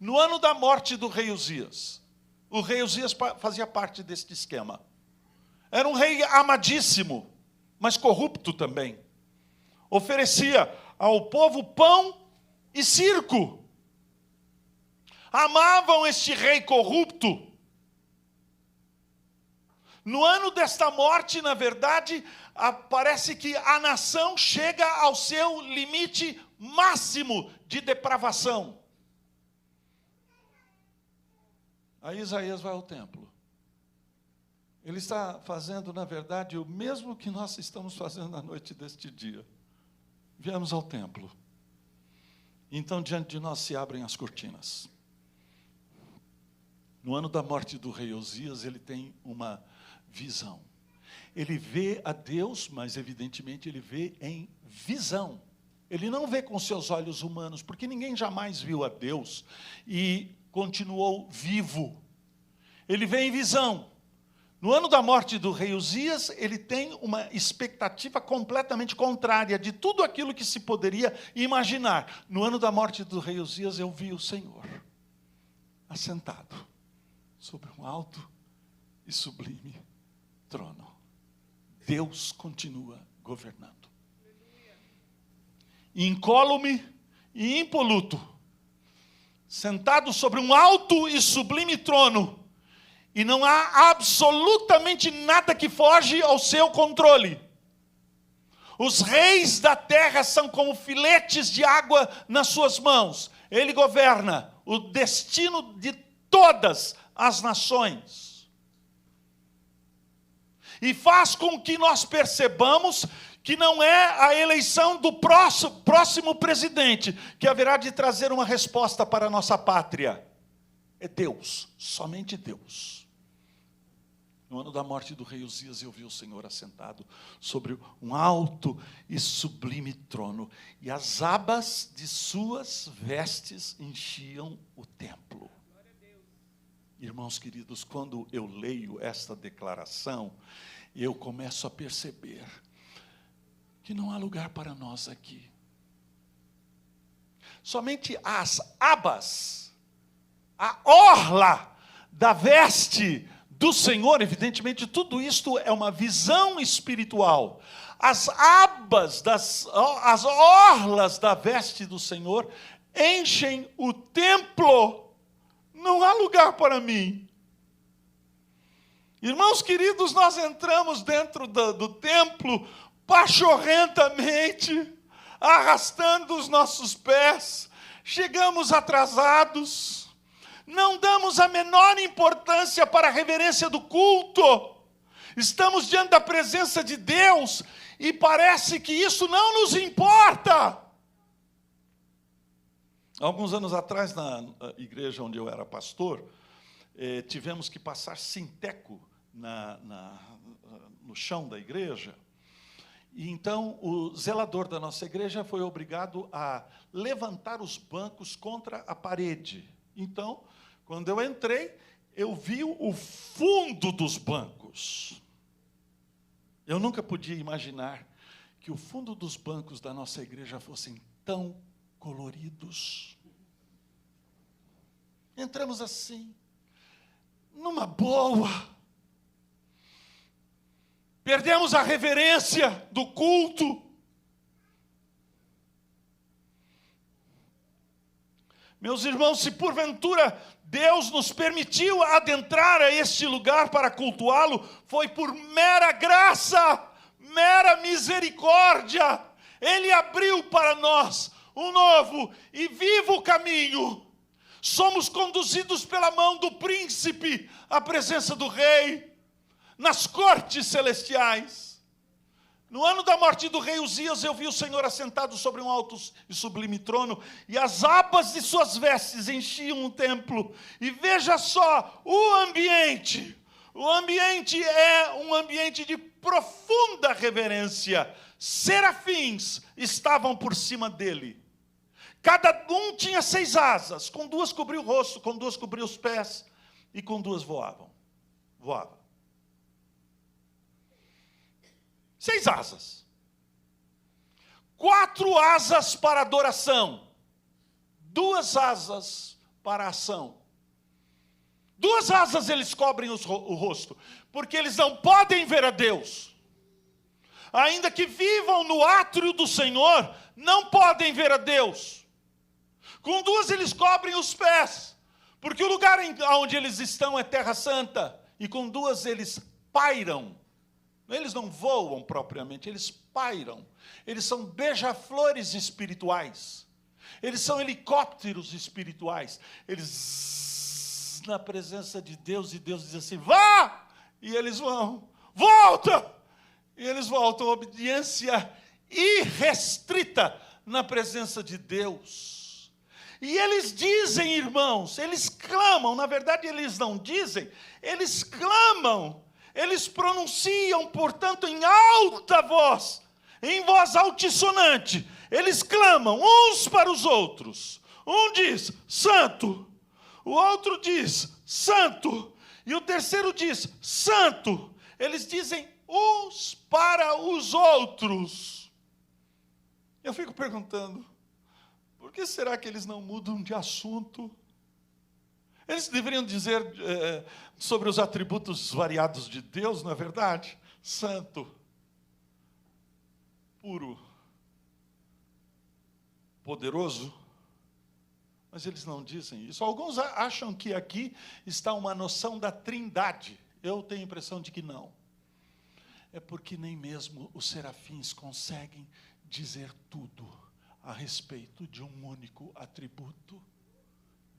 No ano da morte do rei Uzias, o rei Uzias fazia parte deste esquema. Era um rei amadíssimo, mas corrupto também. Oferecia ao povo pão e circo. Amavam este rei corrupto. No ano desta morte, na verdade, parece que a nação chega ao seu limite máximo de depravação. Aí Isaías vai ao templo. Ele está fazendo, na verdade, o mesmo que nós estamos fazendo na noite deste dia. Viemos ao templo. Então, diante de nós se abrem as cortinas. No ano da morte do rei Uzias, ele tem uma visão. Ele vê a Deus, mas evidentemente ele vê em visão. Ele não vê com seus olhos humanos, porque ninguém jamais viu a Deus e continuou vivo. Ele vê em visão. No ano da morte do rei Uzias, ele tem uma expectativa completamente contrária de tudo aquilo que se poderia imaginar. No ano da morte do rei Uzias, eu vi o Senhor assentado sobre um alto e sublime trono. Deus continua governando. Incólume e impoluto, sentado sobre um alto e sublime trono, e não há absolutamente nada que foge ao seu controle. Os reis da terra são como filetes de água nas suas mãos. Ele governa o destino de todas as nações. E faz com que nós percebamos que não é a eleição do próximo presidente que haverá de trazer uma resposta para a nossa pátria. É Deus, somente Deus. No ano da morte do rei Uzias, eu vi o Senhor assentado sobre um alto e sublime trono, e as abas de suas vestes enchiam o templo. Irmãos queridos, quando eu leio esta declaração, eu começo a perceber que não há lugar para nós aqui. Somente as abas, a orla da veste do Senhor, evidentemente, tudo isto é uma visão espiritual. As abas, as orlas da veste do Senhor enchem o templo. Não há lugar para mim. Irmãos queridos, nós entramos dentro do templo pachorrentamente, arrastando os nossos pés, chegamos atrasados, não damos a menor importância para a reverência do culto, estamos diante da presença de Deus e parece que isso não nos importa. Alguns anos atrás, na igreja onde eu era pastor, tivemos que passar sinteco no chão da igreja. E então o zelador da nossa igreja foi obrigado a levantar os bancos contra a parede. Então, quando eu entrei, eu vi o fundo dos bancos. Eu nunca podia imaginar que o fundo dos bancos da nossa igreja fossem tão coloridos. Entramos assim, numa boa. Perdemos a reverência do culto. Meus irmãos, se porventura Deus nos permitiu adentrar a este lugar para cultuá-lo, foi por mera graça, mera misericórdia. Ele abriu para nós um novo e vivo caminho. Somos conduzidos pela mão do príncipe à presença do rei, nas cortes celestiais. No ano da morte do rei Uzias, eu vi o Senhor assentado sobre um alto e sublime trono, e as abas de suas vestes enchiam o templo. E veja só o ambiente. O ambiente é um ambiente de profunda reverência. Serafins estavam por cima dele. Cada um tinha 6 asas, com 2 cobria o rosto, com 2 cobria os pés, e com 2 voavam. 6 asas. 4 asas para adoração. 2 asas para a ação. 2 asas eles cobrem o rosto, porque eles não podem ver a Deus. Ainda que vivam no átrio do Senhor, não podem ver a Deus. Com 2 eles cobrem os pés, porque o lugar onde eles estão é terra santa. E com 2 eles pairam. Eles não voam propriamente, eles pairam. Eles são beija-flores espirituais. Eles são helicópteros espirituais. Eles na presença de Deus, e Deus diz assim, vá! E eles vão. Volta! E eles voltam. Obediência irrestrita na presença de Deus. E eles dizem, irmãos, eles clamam. Na verdade, eles não dizem, eles clamam. Eles pronunciam, portanto, em alta voz, em voz altissonante. Eles clamam uns para os outros. Um diz, santo. O outro diz, santo. E o terceiro diz, santo. Eles dizem uns para os outros. Eu fico perguntando, por que será que eles não mudam de assunto? Eles deveriam dizer sobre os atributos variados de Deus, não é verdade? Santo, puro, poderoso. Mas eles não dizem isso. Alguns acham que aqui está uma noção da trindade. Eu tenho a impressão de que não. É porque nem mesmo os serafins conseguem dizer tudo a respeito de um único atributo.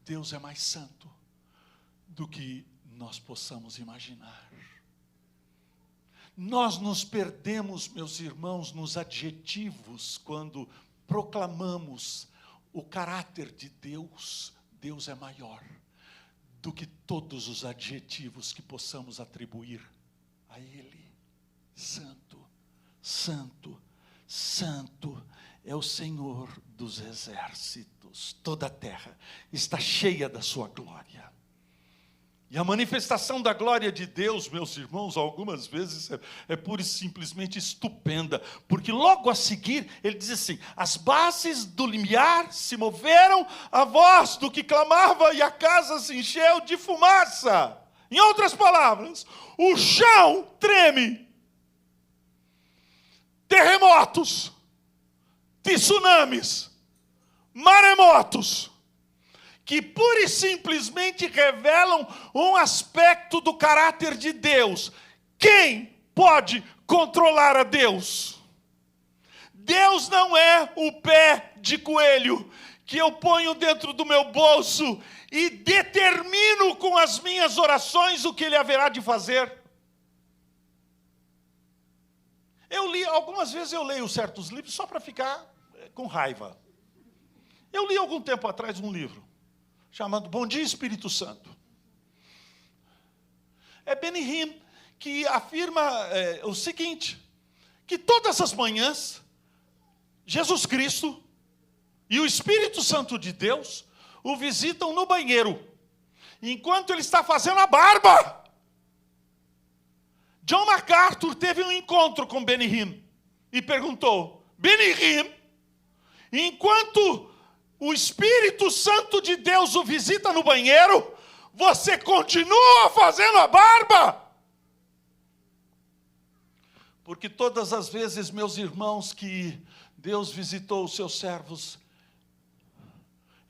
Deus é mais santo do que nós possamos imaginar. Nós nos perdemos, meus irmãos, nos adjetivos quando proclamamos o caráter de Deus. Deus é maior do que todos os adjetivos que possamos atribuir a Ele. Santo, santo, santo é o Senhor dos exércitos. Toda a terra está cheia da sua glória. E a manifestação da glória de Deus, meus irmãos, algumas vezes é pura e simplesmente estupenda, porque logo a seguir ele diz assim, as bases do limiar se moveram à voz do que clamava e a casa se encheu de fumaça. Em outras palavras, o chão treme. Terremotos, tsunamis, maremotos, que pura e simplesmente revelam um aspecto do caráter de Deus. Quem pode controlar a Deus? Deus não é o pé de coelho que eu ponho dentro do meu bolso e determino com as minhas orações o que Ele haverá de fazer. Algumas vezes eu leio certos livros só para ficar com raiva. Eu li algum tempo atrás um livro chamado Bom Dia Espírito Santo. É Benny Hinn que afirma o seguinte, que todas as manhãs, Jesus Cristo e o Espírito Santo de Deus o visitam no banheiro, enquanto ele está fazendo a barba. John MacArthur teve um encontro com Benny Hinn e perguntou, Benny Hinn, enquanto o Espírito Santo de Deus o visita no banheiro, você continua fazendo a barba? Porque todas as vezes, meus irmãos, que Deus visitou os seus servos,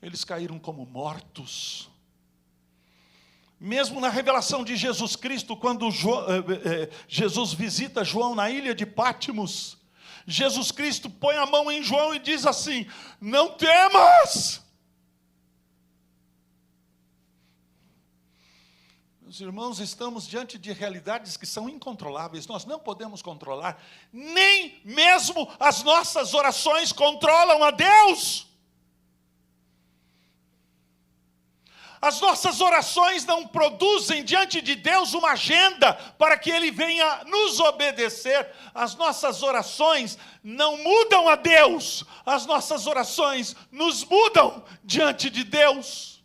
eles caíram como mortos. Mesmo na revelação de Jesus Cristo, quando Jesus visita João na ilha de Pátimos, Jesus Cristo põe a mão em João e diz assim, não temas. Meus irmãos, estamos diante de realidades que são incontroláveis, nós não podemos controlar, nem mesmo as nossas orações controlam a Deus. As nossas orações não produzem diante de Deus uma agenda para que Ele venha nos obedecer. As nossas orações não mudam a Deus. As nossas orações nos mudam diante de Deus.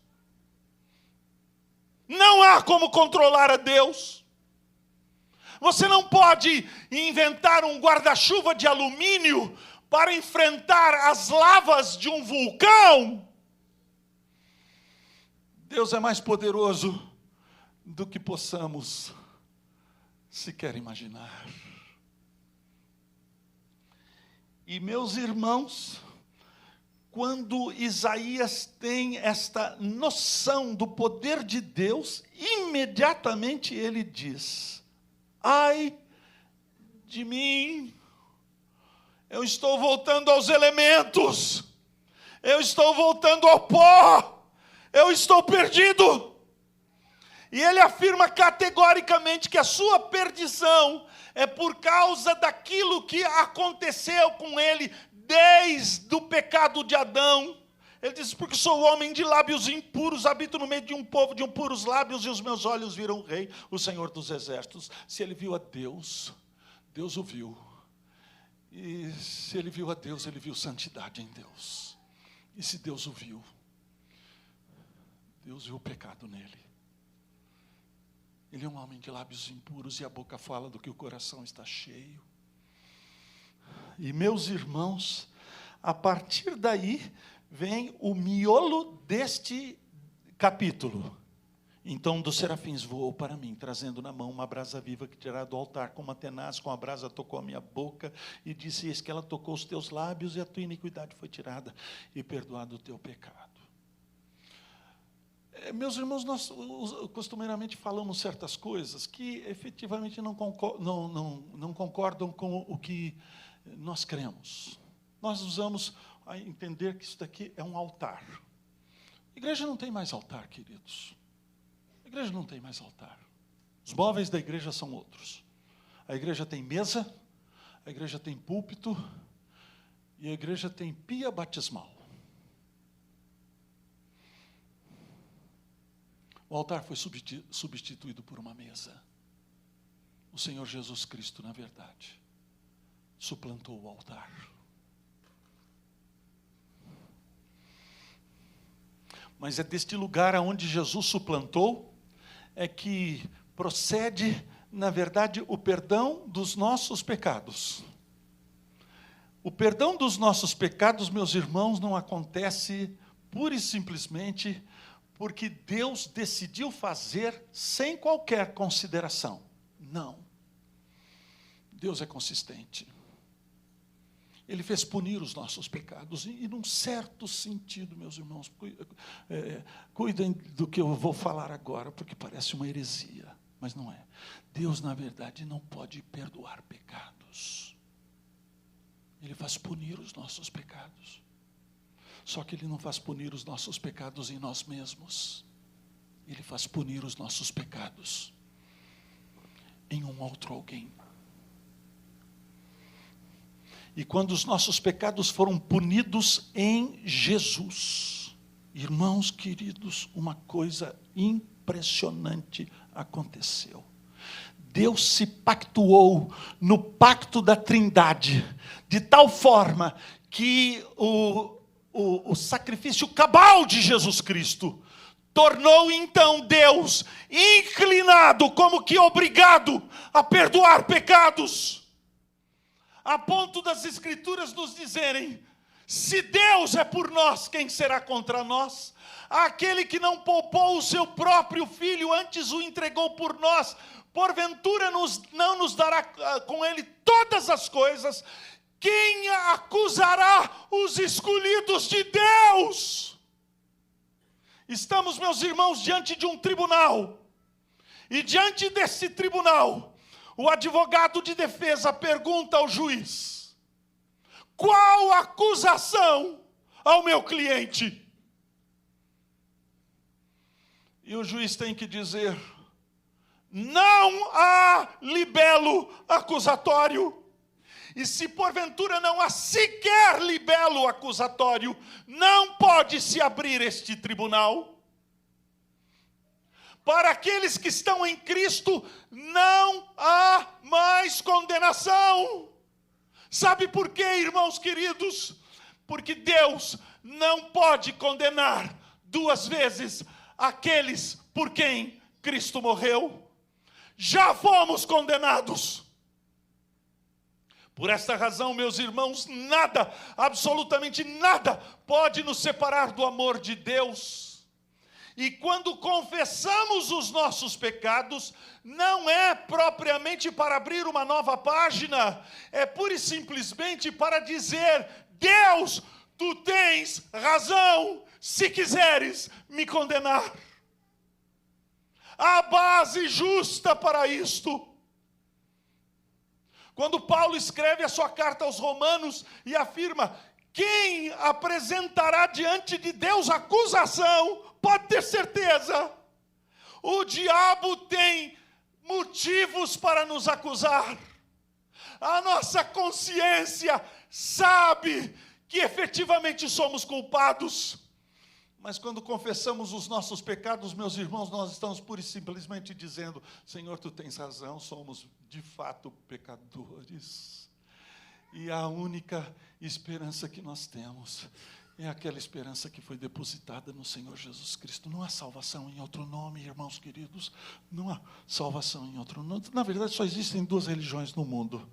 Não há como controlar a Deus. Você não pode inventar um guarda-chuva de alumínio para enfrentar as lavas de um vulcão. Deus é mais poderoso do que possamos sequer imaginar. E meus irmãos, quando Isaías tem esta noção do poder de Deus, imediatamente ele diz: ai de mim, eu estou voltando aos elementos, eu estou voltando ao pó, eu estou perdido. E ele afirma categoricamente que a sua perdição é por causa daquilo que aconteceu com ele desde o pecado de Adão. Ele diz: porque sou homem de lábios impuros, habito no meio de um povo de impuros lábios, e os meus olhos viram o Rei, o Senhor dos Exércitos. Se ele viu a Deus, Deus o viu. E se ele viu a Deus, ele viu santidade em Deus. E se Deus o viu, Deus viu o pecado nele. Ele é um homem de lábios impuros, e a boca fala do que o coração está cheio. E meus irmãos, a partir daí vem o miolo deste capítulo. Então um dos serafins voou para mim, trazendo na mão uma brasa viva que tirara do altar, com uma tenaz, com a brasa tocou a minha boca, e disse: eis que ela tocou os teus lábios, e a tua iniquidade foi tirada, e perdoado o teu pecado. Meus irmãos, nós costumeiramente falamos certas coisas que efetivamente não concordam com o que nós cremos. Nós usamos a entender que isso daqui é um altar. A igreja não tem mais altar, queridos. A igreja não tem mais altar. Os móveis da igreja são outros. A igreja tem mesa, a igreja tem púlpito, e a igreja tem pia batismal. O altar foi substituído por uma mesa. O Senhor Jesus Cristo, na verdade, suplantou o altar. Mas é deste lugar aonde Jesus suplantou, é que procede, na verdade, o perdão dos nossos pecados. O perdão dos nossos pecados, meus irmãos, não acontece pura e simplesmente porque Deus decidiu fazer sem qualquer consideração. Não. Deus é consistente. Ele fez punir os nossos pecados. E num certo sentido, meus irmãos, cuidem do que eu vou falar agora, porque parece uma heresia, mas não é. Deus, na verdade, não pode perdoar pecados. Ele faz punir os nossos pecados. Só que Ele não faz punir os nossos pecados em nós mesmos. Ele faz punir os nossos pecados em um outro alguém. E quando os nossos pecados foram punidos em Jesus, irmãos queridos, uma coisa impressionante aconteceu. Deus se pactuou no pacto da Trindade, de tal forma que o sacrifício cabal de Jesus Cristo tornou então Deus inclinado, como que obrigado a perdoar pecados, a ponto das Escrituras nos dizerem: se Deus é por nós, quem será contra nós? Aquele que não poupou o seu próprio filho, antes o entregou por nós, porventura não nos dará com ele todas as coisas? Quem acusará os escolhidos de Deus? Estamos, meus irmãos, diante de um tribunal. E diante desse tribunal, o advogado de defesa pergunta ao juiz: qual acusação ao meu cliente? E o juiz tem que dizer: não há libelo acusatório. E se porventura não há sequer libelo acusatório, não pode se abrir este tribunal. Para aqueles que estão em Cristo, não há mais condenação. Sabe por quê, irmãos queridos? Porque Deus não pode condenar duas vezes aqueles por quem Cristo morreu. Já fomos condenados. Por esta razão, meus irmãos, nada, absolutamente nada, pode nos separar do amor de Deus. E quando confessamos os nossos pecados, não é propriamente para abrir uma nova página, é pura e simplesmente para dizer: Deus, tu tens razão, se quiseres me condenar. Há base justa para isto. Quando Paulo escreve a sua carta aos Romanos e afirma: quem apresentará diante de Deus acusação, pode ter certeza, o diabo tem motivos para nos acusar. A nossa consciência sabe que efetivamente somos culpados. Mas quando confessamos os nossos pecados, meus irmãos, nós estamos pura e simplesmente dizendo: Senhor, tu tens razão, somos de fato pecadores. E a única esperança que nós temos é aquela esperança que foi depositada no Senhor Jesus Cristo. Não há salvação em outro nome, irmãos queridos. Não há salvação em outro nome. Na verdade, só existem duas religiões no mundo.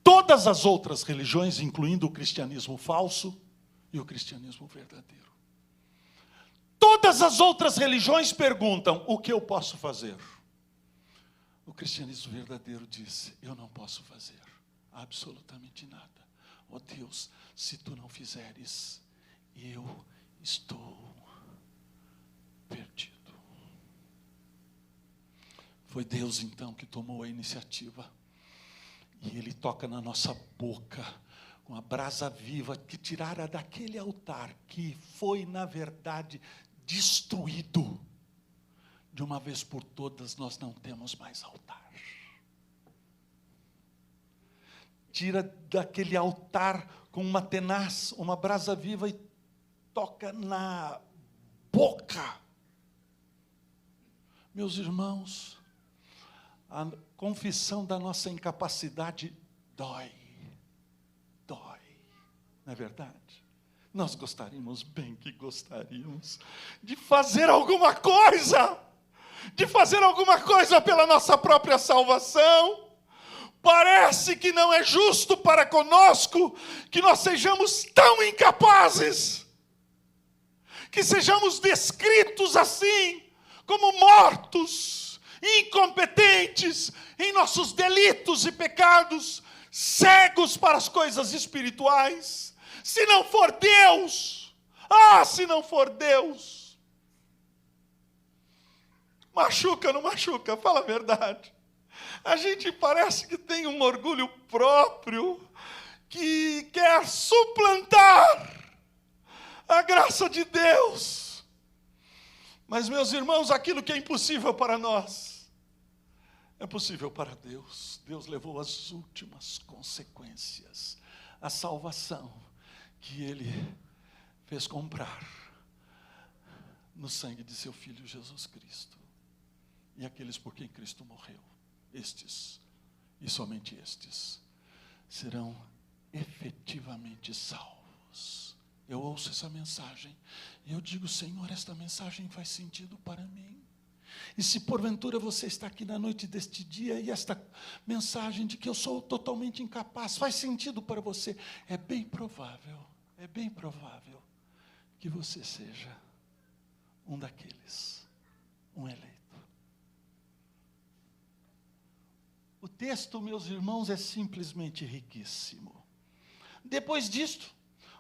Todas as outras religiões, incluindo o cristianismo falso e o cristianismo verdadeiro. Todas as outras religiões perguntam: o que eu posso fazer? O cristianismo verdadeiro diz: eu não posso fazer absolutamente nada. Ó Deus, se tu não fizeres, eu estou perdido. Foi Deus então que tomou a iniciativa. E Ele toca na nossa boca com a brasa viva que tirara daquele altar que foi, na verdade, destruído. De uma vez por todas, nós não temos mais altar. Tira daquele altar com uma tenaz, uma brasa viva e toca na boca. Meus irmãos, a confissão da nossa incapacidade dói. Dói, não é verdade? Nós gostaríamos, bem que gostaríamos, de fazer alguma coisa, pela nossa própria salvação. Parece que não é justo para conosco que nós sejamos tão incapazes, que sejamos descritos assim, como mortos, incompetentes em nossos delitos e pecados, cegos para as coisas espirituais. Se não for Deus, se não for Deus, machuca, não machuca? Fala a verdade. A gente parece que tem um orgulho próprio, que quer suplantar a graça de Deus. Mas, meus irmãos, aquilo que é impossível para nós, é possível para Deus. Deus levou as últimas consequências, a salvação que Ele fez comprar no sangue de seu Filho Jesus Cristo. E aqueles por quem Cristo morreu, estes, e somente estes, serão efetivamente salvos. Eu ouço essa mensagem e eu digo: Senhor, esta mensagem faz sentido para mim. E se porventura você está aqui na noite deste dia e esta mensagem de que eu sou totalmente incapaz faz sentido para você, é bem provável que você seja um daqueles, um eleito. O texto, meus irmãos, é simplesmente riquíssimo. Depois disto,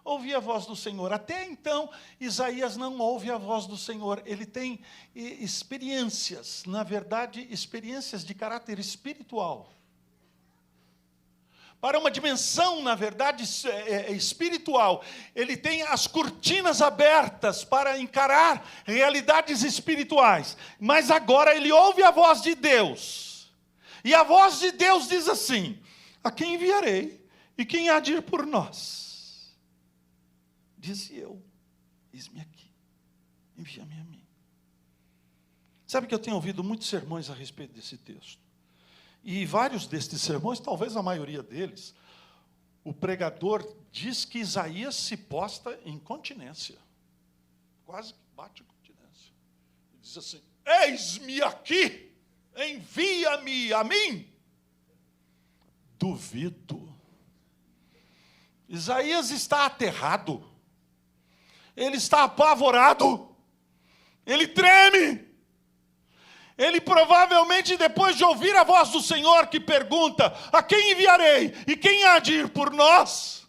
ouvi a voz do Senhor. Até então, Isaías não ouve a voz do Senhor. Ele tem experiências, na verdade, experiências de caráter espiritual. Para uma dimensão, na verdade, espiritual, ele tem as cortinas abertas para encarar realidades espirituais. Mas agora ele ouve a voz de Deus. E a voz de Deus diz assim: a quem enviarei? E quem há de ir por nós? Disse eu: eis-me aqui, envia-me a mim. Sabe que eu tenho ouvido muitos sermões a respeito desse texto. E vários destes sermões, talvez a maioria deles, o pregador diz que Isaías se posta em continência. Quase que bate a continência. Ele diz assim: eis-me aqui, envia-me a mim. Duvido. Isaías está aterrado. Ele está apavorado. Ele treme. Ele provavelmente, depois de ouvir a voz do Senhor que pergunta: a quem enviarei? E quem há de ir por nós?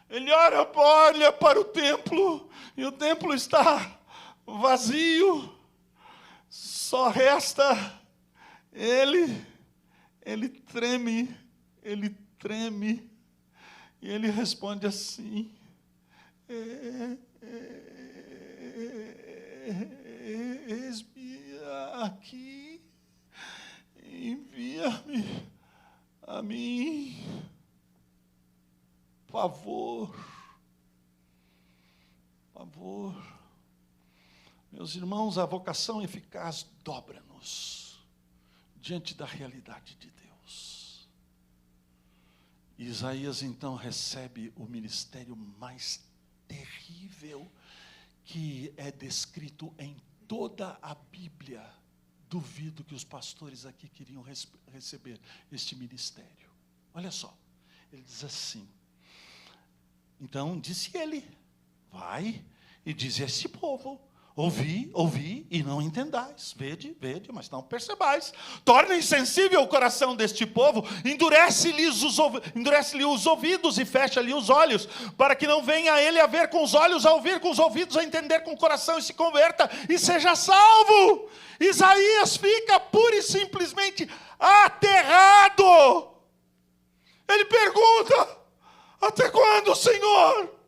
Ele olha para o templo, e o templo está vazio. Só resta ele. Ele treme, e ele responde assim: eis-me aqui, envia-me a mim. Pavor. Meus irmãos, a vocação eficaz dobra-nos diante da realidade de Deus. Isaías então recebe o ministério mais terrível que é descrito em toda a Bíblia. Duvido que os pastores aqui queriam receber este ministério. Olha só, ele diz assim: então disse ele, vai e diz a este povo: ouvi e não entendais, vede, mas não percebais. Torna insensível o coração deste povo, endurece-lhe os ouvidos e fecha-lhe os olhos, para que não venha ele a ver com os olhos, a ouvir com os ouvidos, a entender com o coração, e se converta e seja salvo. Isaías fica pura e simplesmente aterrado. Ele pergunta: até quando, Senhor?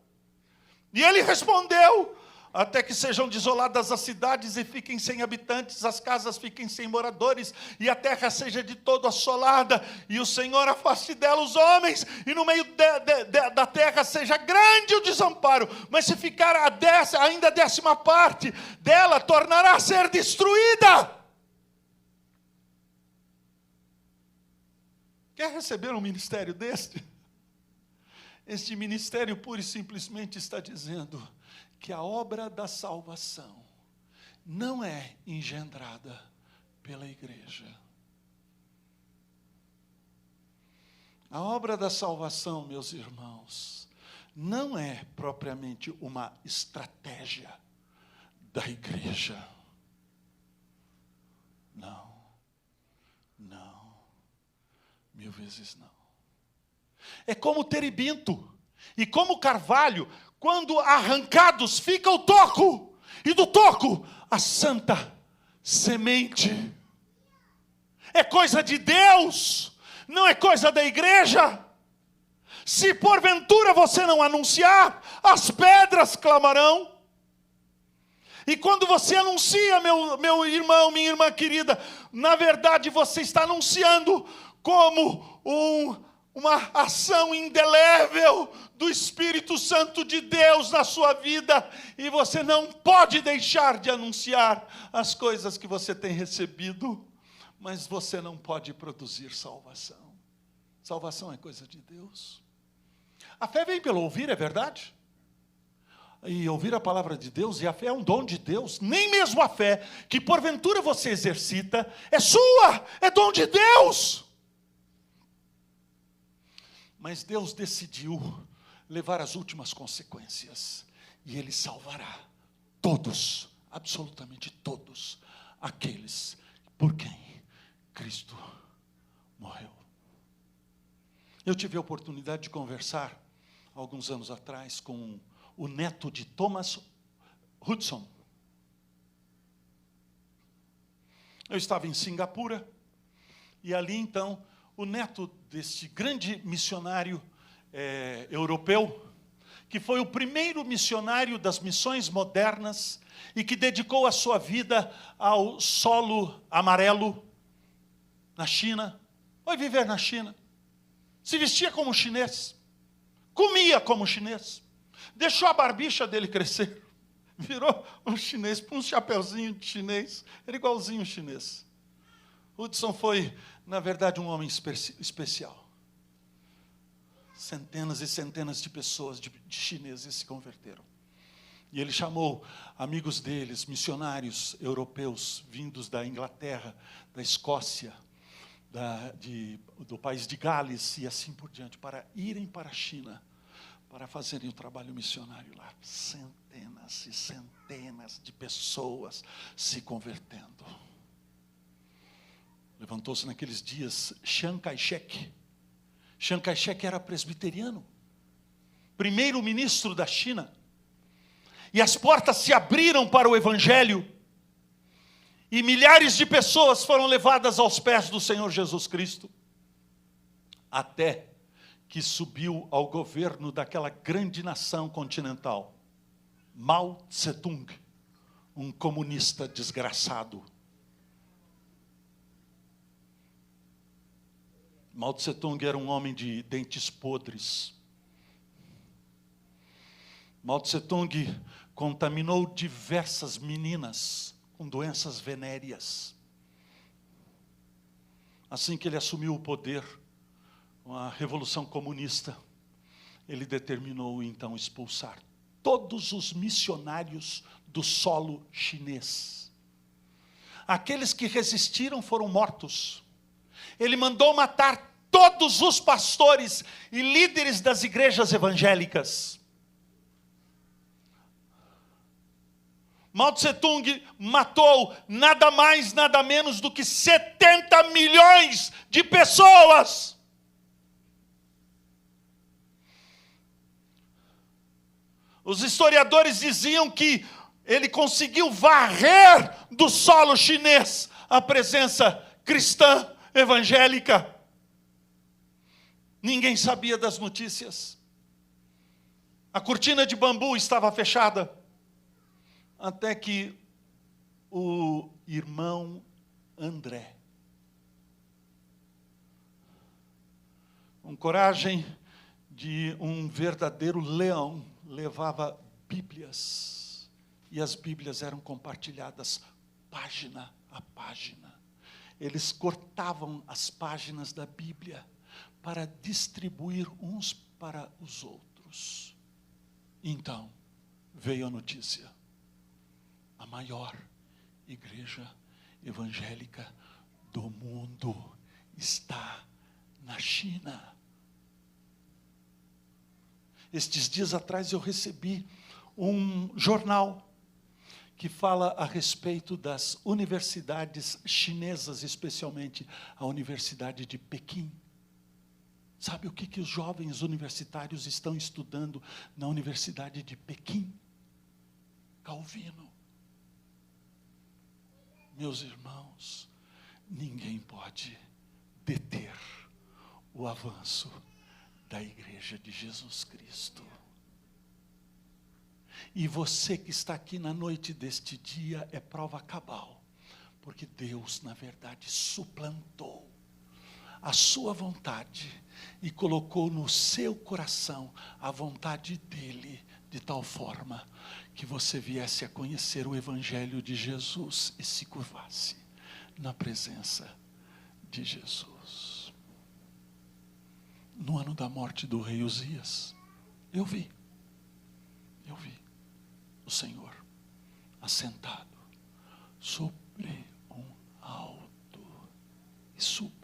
E ele respondeu: até que sejam desoladas as cidades e fiquem sem habitantes, as casas fiquem sem moradores, e a terra seja de todo assolada, e o Senhor afaste dela os homens, e no meio da terra seja grande o desamparo, mas se ficar ainda a 10ª parte dela, tornará a ser destruída. Quer receber um ministério deste? Este ministério pura e simplesmente está dizendo que a obra da salvação não é engendrada pela igreja. A obra da salvação, meus irmãos, não é propriamente uma estratégia da igreja. Não. 1000 vezes não. É como terebinto e como carvalho, quando arrancados fica o toco, e do toco a santa semente. É coisa de Deus, não é coisa da igreja. Se porventura você não anunciar, as pedras clamarão. E quando você anuncia, meu irmão, minha irmã querida, na verdade você está anunciando como uma ação indelével do Espírito Santo de Deus na sua vida, e você não pode deixar de anunciar as coisas que você tem recebido, mas você não pode produzir salvação. Salvação é coisa de Deus. A fé vem pelo ouvir, é verdade? E ouvir a palavra de Deus, e a fé é um dom de Deus. Nem mesmo a fé que porventura você exercita é sua, é dom de Deus. Mas Deus decidiu levar as últimas consequências, e Ele salvará todos, absolutamente todos, aqueles por quem Cristo morreu. Eu tive a oportunidade de conversar, alguns anos atrás, com o neto de Thomas Hudson. Eu estava em Singapura, e ali então, o neto deste grande missionário europeu, que foi o primeiro missionário das missões modernas, e que dedicou a sua vida ao solo amarelo, na China, foi viver na China, se vestia como chinês, comia como chinês, deixou a barbicha dele crescer, virou um chinês, com um chapeuzinho de chinês, era igualzinho um chinês. Hudson foi, na verdade, um homem especial. Centenas e centenas de pessoas, de chineses, se converteram. E ele chamou amigos deles, missionários europeus, vindos da Inglaterra, da Escócia, do país de Gales, e assim por diante, para irem para a China, para fazerem o trabalho missionário lá. Centenas e centenas de pessoas se convertendo. Levantou-se naqueles dias Chiang Kai-shek. Chiang Kai-shek era presbiteriano, primeiro-ministro da China. E as portas se abriram para o Evangelho. E milhares de pessoas foram levadas aos pés do Senhor Jesus Cristo. Até que subiu ao governo daquela grande nação continental, Mao Tse-tung, um comunista desgraçado. Mao Tse-tung era um homem de dentes podres. Mao Tse-tung contaminou diversas meninas com doenças venéreas. Assim que ele assumiu o poder, com a Revolução Comunista, ele determinou então expulsar todos os missionários do solo chinês. Aqueles que resistiram foram mortos. Ele mandou matar todos os pastores e líderes das igrejas evangélicas. Mao Tse-tung matou nada mais, nada menos do que 70 milhões de pessoas. Os historiadores diziam que ele conseguiu varrer do solo chinês a presença cristã evangélica. Ninguém sabia das notícias. A cortina de bambu estava fechada. Até que o irmão André, com coragem de um verdadeiro leão, levava Bíblias. E as Bíblias eram compartilhadas página a página. Eles cortavam as páginas da Bíblia para distribuir uns para os outros. Então, veio a notícia. A maior igreja evangélica do mundo está na China. Estes dias atrás eu recebi um jornal que fala a respeito das universidades chinesas, especialmente a Universidade de Pequim. Sabe o que os jovens universitários estão estudando na Universidade de Pequim? Calvino. Meus irmãos, ninguém pode deter o avanço da Igreja de Jesus Cristo. E você que está aqui na noite deste dia é prova cabal, porque Deus, na verdade, suplantou a sua vontade e colocou no seu coração a vontade dele, de tal forma que você viesse a conhecer o Evangelho de Jesus e se curvasse na presença de Jesus. No ano da morte do rei Uzias, eu vi o Senhor assentado sobre um alto e sublime